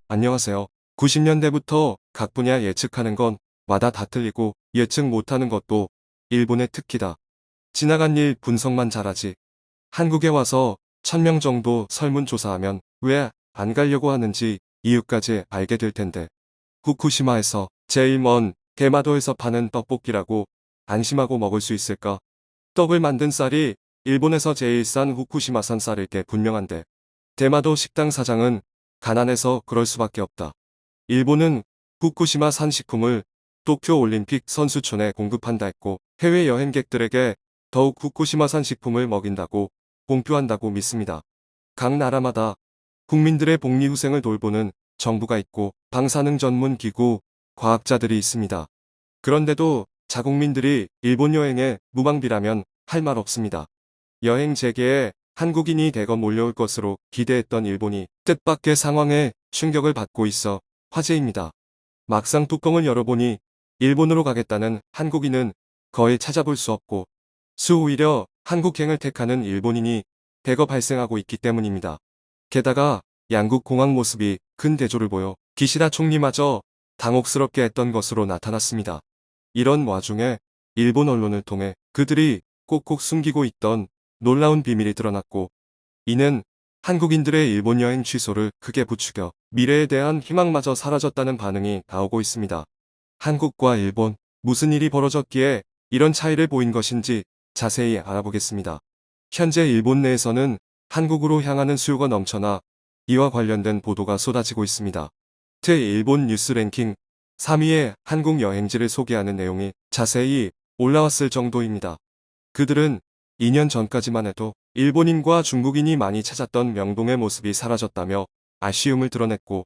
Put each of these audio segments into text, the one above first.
안녕하세요. 90년대부터 각 분야 예측하는 건 마다 다 틀리고 예측 못하는 것도 일본의 특기다. 지나간 일 분석만 잘하지. 한국에 와서 1000명 정도 설문조사하면 왜 안 가려고 하는지 이유까지 알게 될 텐데. 후쿠시마에서 제일 먼 대마도에서 파는 떡볶이라고 안심하고 먹을 수 있을까? 떡을 만든 쌀이 일본에서 제일 싼 후쿠시마산 쌀일 게 분명한데. 대마도 식당 사장은 가난해서 그럴 수밖에 없다. 일본은 후쿠시마산 식품을 도쿄 올림픽 선수촌에 공급한다 했고 해외 여행객들에게 더욱 후쿠시마산 식품을 먹인다고 공표한다고 믿습니다. 각 나라마다 국민들의 복리후생을 돌보는 정부가 있고 방사능 전문 기구, 과학자들이 있습니다. 그런데도 자국민들이 일본 여행에 무방비라면 할 말 없습니다. 여행 재개에 한국인이 대거 몰려올 것으로 기대했던 일본이 뜻밖의 상황에 충격을 받고 있어 화제입니다. 막상 뚜껑을 열어보니 일본으로 가겠다는 한국인은 거의 찾아볼 수 없고 오히려 한국행을 택하는 일본인이 대거 발생하고 있기 때문입니다. 게다가 양국 공항 모습이 큰 대조를 보여 기시다 총리마저 당혹스럽게 했던 것으로 나타났습니다. 이런 와중에 일본 언론을 통해 그들이 꼭꼭 숨기고 있던 놀라운 비밀이 드러났고 이는 한국인들의 일본 여행 취소를 크게 부추겨 미래에 대한 희망마저 사라졌다는 반응이 나오고 있습니다. 한국과 일본, 무슨 일이 벌어졌기에 이런 차이를 보인 것인지 자세히 알아보겠습니다. 현재 일본 내에서는 한국으로 향하는 수요가 넘쳐나 이와 관련된 보도가 쏟아지고 있습니다. 일본 뉴스 랭킹 3위의 한국 여행지를 소개하는 내용이 자세히 올라왔을 정도입니다. 그들은 2년 전까지만 해도 일본인과 중국인이 많이 찾았던 명동의 모습이 사라졌다며 아쉬움을 드러냈고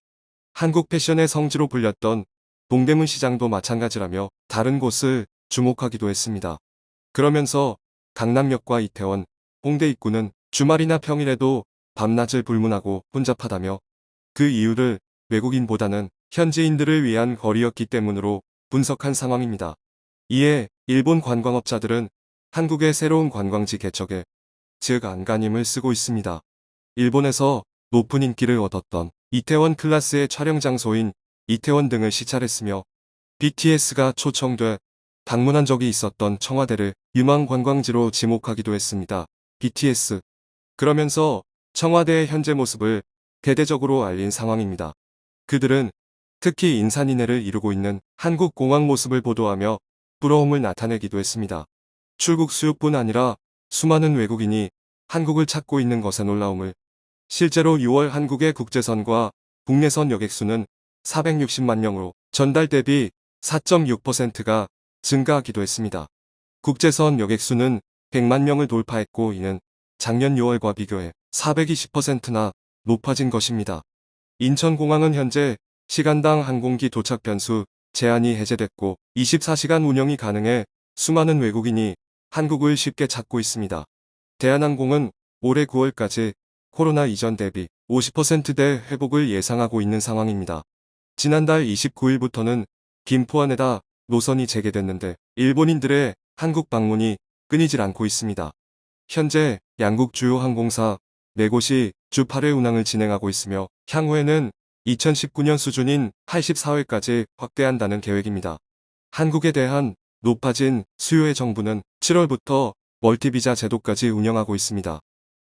한국 패션의 성지로 불렸던 동대문 시장도 마찬가지라며 다른 곳을 주목하기도 했습니다. 그러면서 강남역과 이태원, 홍대 입구는 주말이나 평일에도 밤낮을 불문하고 혼잡하다며 그 이유를 외국인보다는 현지인들을 위한 거리였기 때문으로 분석한 상황입니다. 이에 일본 관광업자들은 한국의 새로운 관광지 개척에 즉 안간힘을 쓰고 있습니다. 일본에서 높은 인기를 얻었던 이태원 클라스의 촬영 장소인 이태원 등을 시찰했으며 BTS가 초청돼 방문한 적이 있었던 청와대를 유망 관광지로 지목하기도 했습니다. BTS. 그러면서 청와대의 현재 모습을 대대적으로 알린 상황입니다. 그들은 특히 인산인해를 이루고 있는 한국 공항 모습을 보도하며 부러움을 나타내기도 했습니다. 출국 수요뿐 아니라 수많은 외국인이 한국을 찾고 있는 것에 놀라움을 실제로 6월 한국의 국제선과 국내선 여객수는 460만 명으로 전달 대비 4.6%가 증가하기도 했습니다. 국제선 여객수는 100만 명을 돌파했고 이는 작년 6월과 비교해 420%나 높아진 것입니다. 인천공항은 현재 시간당 항공기 도착 변수 제한이 해제됐고 24시간 운영이 가능해 수많은 외국인이 한국을 쉽게 찾고 있습니다. 대한항공은 올해 9월까지 코로나 이전 대비 50%대 회복을 예상하고 있는 상황입니다. 지난달 29일부터는 김포안에다 노선이 재개됐는데 일본인들의 한국 방문이 끊이질 않고 있습니다. 현재 양국 주요 항공사 4곳이 주 8회 운항을 진행하고 있으며 향후에는 2019년 수준인 84회까지 확대한다는 계획입니다. 한국에 대한 높아진 수요의 정부는 7월부터 멀티비자 제도까지 운영하고 있습니다.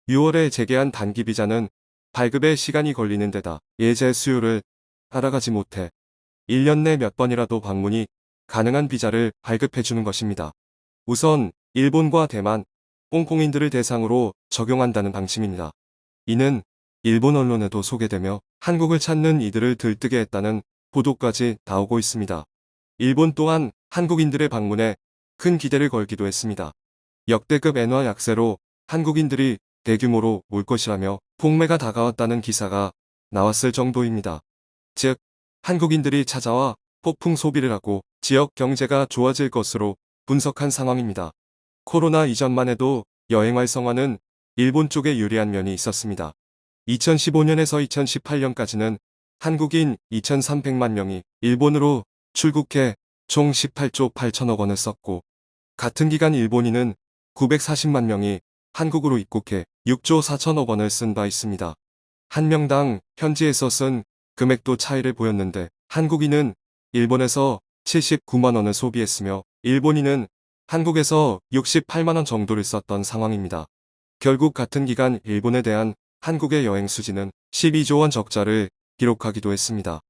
6월에 재개한 단기 비자는 발급에 시간이 걸리는 데다 예제 수요를 따라가지 못해 1년 내 몇 번이라도 방문이 가능한 비자를 발급해주는 것입니다. 우선 일본과 대만, 홍콩인들을 대상으로 적용한다는 방침입니다. 이는 일본 언론에도 소개되며 한국을 찾는 이들을 들뜨게 했다는 보도까지 나오고 있습니다. 일본 또한 한국인들의 방문에 큰 기대를 걸기도 했습니다. 역대급 엔화 약세로 한국인들이 대규모로 올 것이라며 폭매가 다가왔다는 기사가 나왔을 정도입니다. 즉, 한국인들이 찾아와 폭풍 소비를 하고 지역 경제가 좋아질 것으로 분석한 상황입니다. 코로나 이전만 해도 여행 활성화는 일본 쪽에 유리한 면이 있었습니다. 2015년에서 2018년까지는 한국인 2,300만 명이 일본으로 출국해 총 18조 8천억 원을 썼고 같은 기간 일본인은 940만 명이 한국으로 입국해 6조 4천억 원을 쓴 바 있습니다. 한 명당 현지에서 쓴 금액도 차이를 보였는데 한국인은 일본에서 79만 원을 소비했으며 일본인은 한국에서 68만 원 정도를 썼던 상황입니다. 결국 같은 기간 일본에 대한 한국의 여행 수지는 12조 원 적자를 기록하기도 했습니다.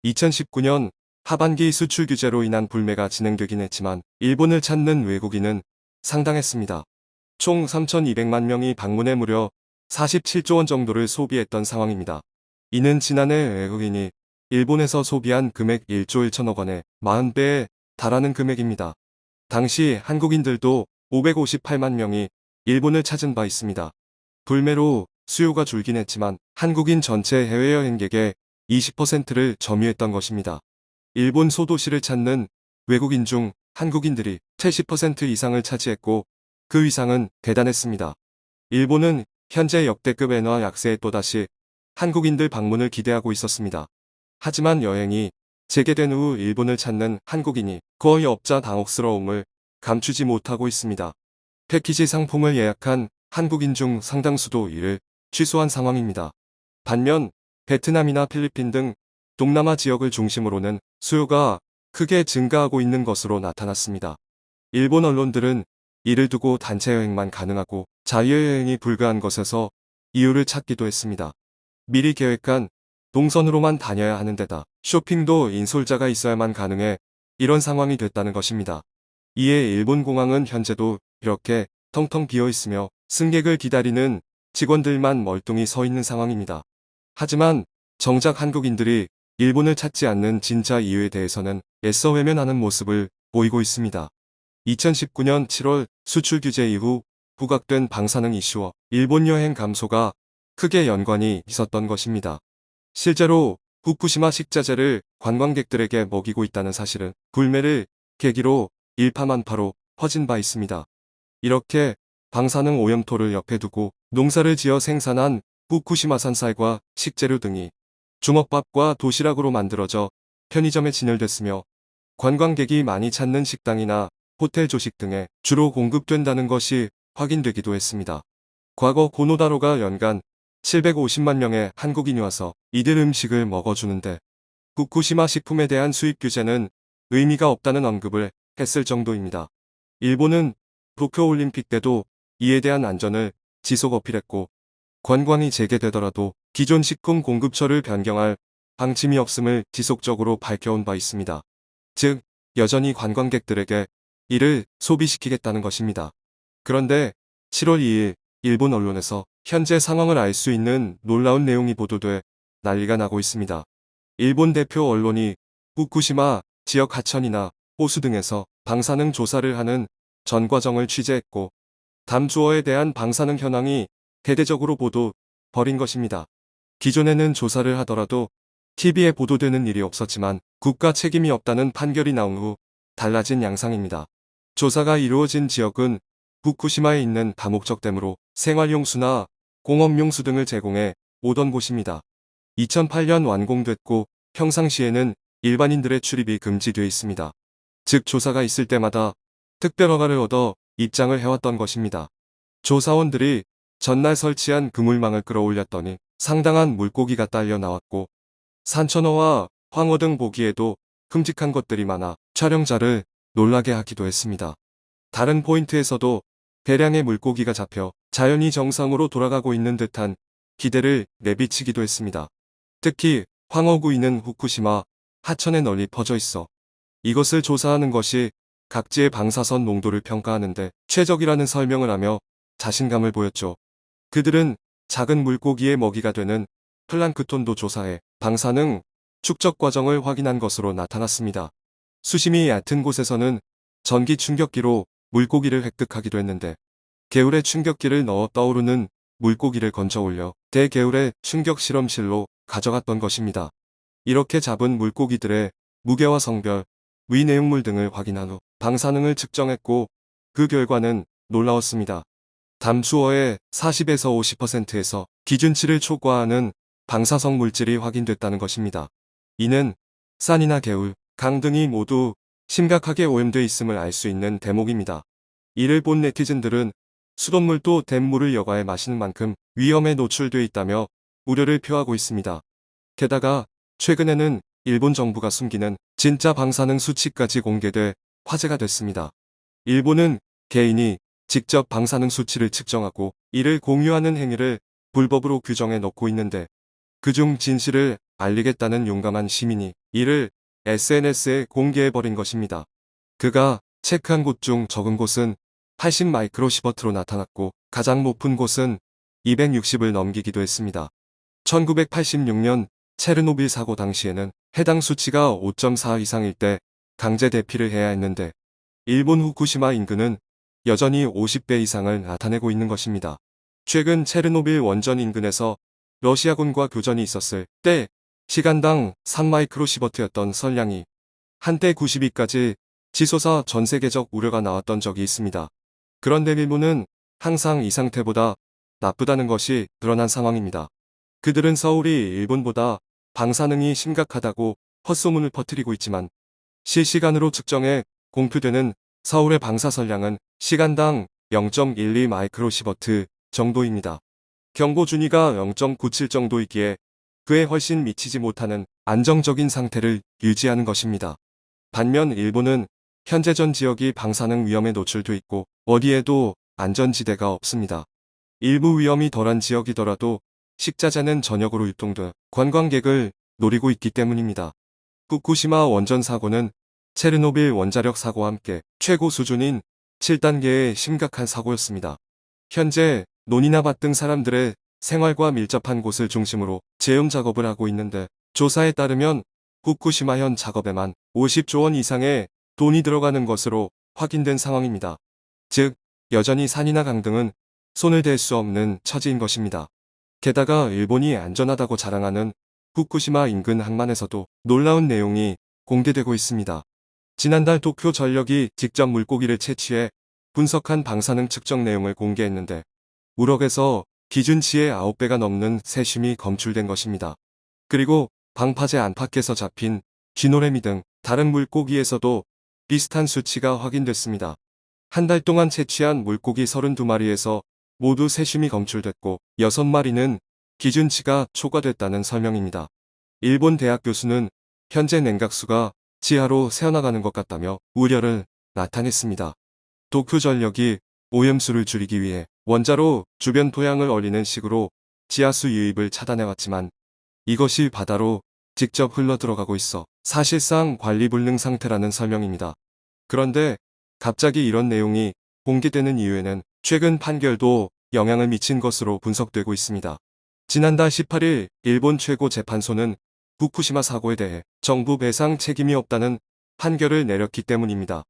2019년 하반기 수출 규제로 인한 불매가 진행되긴 했지만 일본을 찾는 외국인은 상당했습니다. 총 3,200만 명이 방문해 무려 47조 원 정도를 소비했던 상황입니다. 이는 지난해 외국인이 일본에서 소비한 금액 1조 1천억 원의 40배에 달하는 금액입니다. 당시 한국인들도 558만 명이 일본을 찾은 바 있습니다. 불매로 수요가 줄긴 했지만 한국인 전체 해외여행객의 20%를 점유했던 것입니다. 일본 소도시를 찾는 외국인 중 한국인들이 70% 이상을 차지했고 그 위상은 대단했습니다. 일본은 현재 역대급 엔화 약세에 또다시 한국인들 방문을 기대하고 있었습니다. 하지만 여행이 재개된 후 일본을 찾는 한국인이 거의 없자 당혹스러움을 감추지 못하고 있습니다. 패키지 상품을 예약한 한국인 중 상당수도 이를 취소한 상황입니다. 반면 베트남이나 필리핀 등 동남아 지역을 중심으로는 수요가 크게 증가하고 있는 것으로 나타났습니다. 일본 언론들은 이를 두고 단체 여행만 가능하고 자유여행이 불가한 것에서 이유를 찾기도 했습니다. 미리 계획한 동선으로만 다녀야 하는 데다 쇼핑도 인솔자가 있어야만 가능해 이런 상황이 됐다는 것입니다. 이에 일본 공항은 현재도 이렇게 텅텅 비어 있으며 승객을 기다리는 직원들만 멀뚱히 서 있는 상황입니다. 하지만 정작 한국인들이 일본을 찾지 않는 진짜 이유에 대해서는 애써 외면하는 모습을 보이고 있습니다. 2019년 7월 수출 규제 이후 부각된 방사능 이슈와 일본 여행 감소가 크게 연관이 있었던 것입니다. 실제로 후쿠시마 식자재를 관광객들에게 먹이고 있다는 사실은 불매를 계기로 일파만파로 퍼진 바 있습니다. 이렇게 방사능 오염토를 옆에 두고 농사를 지어 생산한 후쿠시마산 쌀과 식재료 등이 주먹밥과 도시락으로 만들어져 편의점에 진열됐으며 관광객이 많이 찾는 식당이나 호텔 조식 등에 주로 공급된다는 것이 확인되기도 했습니다. 과거 고노다로가 연간 750만 명의 한국인이 와서 이들 음식을 먹어주는데 후쿠시마 식품에 대한 수입 규제는 의미가 없다는 언급을 했을 정도입니다. 일본은 도쿄올림픽 때도 이에 대한 안전을 지속 어필했고 관광이 재개되더라도 기존 식품 공급처를 변경할 방침이 없음을 지속적으로 밝혀온 바 있습니다. 즉, 여전히 관광객들에게 이를 소비시키겠다는 것입니다. 그런데 7월 2일 일본 언론에서 현재 상황을 알 수 있는 놀라운 내용이 보도돼 난리가 나고 있습니다. 일본 대표 언론이 후쿠시마 지역 하천이나 호수 등에서 방사능 조사를 하는 전 과정을 취재했고 담주어에 대한 방사능 현황이 대대적으로 보도 벌인 것입니다. 기존에는 조사를 하더라도 TV에 보도되는 일이 없었지만 국가 책임이 없다는 판결이 나온 후 달라진 양상입니다. 조사가 이루어진 지역은 후쿠시마에 있는 다목적 댐으로 생활용수나 공업용수 등을 제공해 오던 곳입니다. 2008년 완공됐고 평상시에는 일반인들의 출입이 금지되어 있습니다. 즉 조사가 있을 때마다 특별허가를 얻어 입장을 해왔던 것입니다. 조사원들이 전날 설치한 그물망을 끌어올렸더니 상당한 물고기가 딸려 나왔고 산천어와 황어 등 보기에도 끔찍한 것들이 많아 촬영자를 놀라게 하기도 했습니다. 다른 포인트에서도 대량의 물고기가 잡혀 자연이 정상으로 돌아가고 있는 듯한 기대를 내비치기도 했습니다. 특히 황어구이는 후쿠시마 하천에 널리 퍼져 있어 이것을 조사하는 것이 각지의 방사선 농도를 평가하는데 최적이라는 설명을 하며 자신감을 보였죠. 그들은 작은 물고기의 먹이가 되는 플랑크톤도 조사해 방사능 축적 과정을 확인한 것으로 나타났습니다. 수심이 얕은 곳에서는 전기 충격기로 물고기를 획득하기도 했는데 개울에 충격기를 넣어 떠오르는 물고기를 건져 올려 대개울의 충격 실험실로 가져갔던 것입니다. 이렇게 잡은 물고기들의 무게와 성별, 위 내용물 등을 확인한 후 방사능을 측정했고 그 결과는 놀라웠습니다. 담주어의 40에서 50%에서 기준치를 초과하는 방사성 물질이 확인됐다는 것입니다. 이는 산이나 개울, 강 등이 모두 심각하게 오염돼 있음을 알 수 있는 대목입니다. 이를 본 네티즌들은 수돗물도 댐물을 여과해 마시는 만큼 위험에 노출돼 있다며 우려를 표하고 있습니다. 게다가 최근에는 일본 정부가 숨기는 진짜 방사능 수치까지 공개돼 화제가 됐습니다. 일본은 개인이 직접 방사능 수치를 측정하고 이를 공유하는 행위를 불법으로 규정해 놓고 있는데 그중 진실을 알리겠다는 용감한 시민이 이를 SNS에 공개해버린 것입니다. 그가 체크한 곳 중 적은 곳은 80 마이크로시버트로 나타났고 가장 높은 곳은 260을 넘기기도 했습니다. 1986년 체르노빌 사고 당시에는 해당 수치가 5.4 이상일 때 강제 대피를 해야 했는데 일본 후쿠시마 인근은 여전히 50배 이상을 나타내고 있는 것입니다. 최근 체르노빌 원전 인근에서 러시아군과 교전이 있었을 때 시간당 3마이크로시버트였던 설량이 한때 92까지 치솟아 전 세계적 우려가 나왔던 적이 있습니다. 그런데 일본은 항상 이 상태보다 나쁘다는 것이 드러난 상황입니다. 그들은 서울이 일본보다 방사능이 심각하다고 헛소문을 퍼뜨리고 있지만 실시간으로 측정해 공표되는 서울의 방사선량은 시간당 0.12 마이크로시버트 정도입니다. 경보 준위가 0.97 정도이기에 그에 훨씬 미치지 못하는 안정적인 상태를 유지하는 것입니다. 반면 일본은 현재 전 지역이 방사능 위험에 노출돼 있고 어디에도 안전지대가 없습니다. 일부 위험이 덜한 지역이더라도 식자재는 전역으로 유통돼 관광객을 노리고 있기 때문입니다. 후쿠시마 원전 사고는 체르노빌 원자력 사고와 함께 최고 수준인 7단계의 심각한 사고였습니다. 현재 논이나 밭 등 사람들의 생활과 밀접한 곳을 중심으로 재움 작업을 하고 있는데 조사에 따르면 후쿠시마 현 작업에만 50조 원 이상의 돈이 들어가는 것으로 확인된 상황입니다. 즉 여전히 산이나 강 등은 손을 댈 수 없는 처지인 것입니다. 게다가 일본이 안전하다고 자랑하는 후쿠시마 인근 항만에서도 놀라운 내용이 공개되고 있습니다. 지난달 도쿄 전력이 직접 물고기를 채취해 분석한 방사능 측정 내용을 공개했는데 우럭에서 기준치의 9배가 넘는 세슘이 검출된 것입니다. 그리고 방파제 안팎에서 잡힌 쥐노래미 등 다른 물고기에서도 비슷한 수치가 확인됐습니다. 한 달 동안 채취한 물고기 32마리에서 모두 세슘이 검출됐고 6마리는 기준치가 초과됐다는 설명입니다. 일본 대학 교수는 현재 냉각수가 지하로 새어나가는 것 같다며 우려를 나타냈습니다. 도쿄 전력이 오염수를 줄이기 위해 원자로 주변 토양을 얼리는 식으로 지하수 유입을 차단해왔지만 이것이 바다로 직접 흘러들어가고 있어 사실상 관리 불능 상태라는 설명입니다. 그런데 갑자기 이런 내용이 공개되는 이유에는 최근 판결도 영향을 미친 것으로 분석되고 있습니다. 지난달 18일 일본 최고 재판소는 후쿠시마 사고에 대해 정부 배상 책임이 없다는 판결을 내렸기 때문입니다.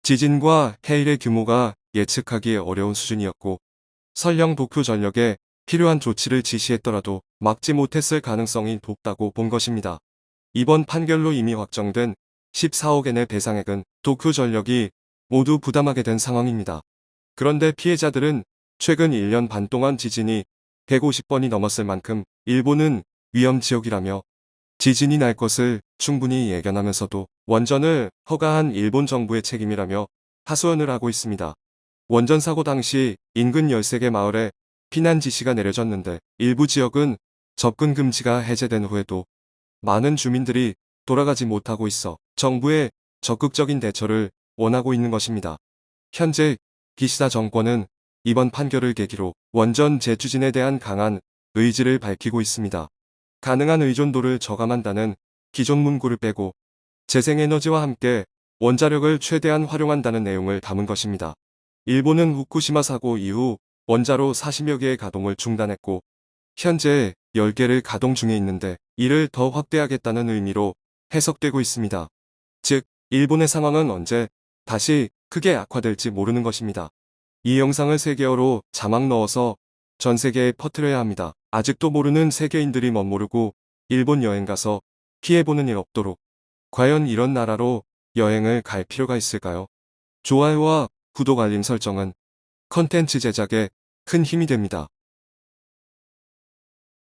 지진과 해일의 규모가 예측하기 어려운 수준이었고 설령 도쿄 전력에 필요한 조치를 지시했더라도 막지 못했을 가능성이 높다고 본 것입니다. 이번 판결로 이미 확정된 14억엔의 배상액은 도쿄 전력이 모두 부담하게 된 상황입니다. 그런데 피해자들은 최근 1년 반 동안 지진이 150번이 넘었을 만큼 일본은 위험 지역이라며 지진이 날 것을 충분히 예견하면서도 원전을 허가한 일본 정부의 책임이라며 하소연을 하고 있습니다. 원전 사고 당시 인근 13개 마을에 피난 지시가 내려졌는데 일부 지역은 접근 금지가 해제된 후에도 많은 주민들이 돌아가지 못하고 있어 정부의 적극적인 대처를 원하고 있는 것입니다. 현재 기시다 정권은 이번 판결을 계기로 원전 재추진에 대한 강한 의지를 밝히고 있습니다. 가능한 의존도를 저감한다는 기존 문구를 빼고 재생에너지와 함께 원자력을 최대한 활용한다는 내용을 담은 것입니다. 일본은 후쿠시마 사고 이후 원자로 40여 개의 가동을 중단했고 현재 10개를 가동 중에 있는데 이를 더 확대하겠다는 의미로 해석되고 있습니다. 즉, 일본의 상황은 언제 다시 크게 악화될지 모르는 것입니다. 이 영상을 세계어로 자막 넣어서 전 세계에 퍼뜨려야 합니다. 아직도 모르는 세계인들이 멋모르고 일본 여행 가서 피해보는 일 없도록. 과연 이런 나라로 여행을 갈 필요가 있을까요? 좋아요와 구독 알림 설정은 컨텐츠 제작에 큰 힘이 됩니다.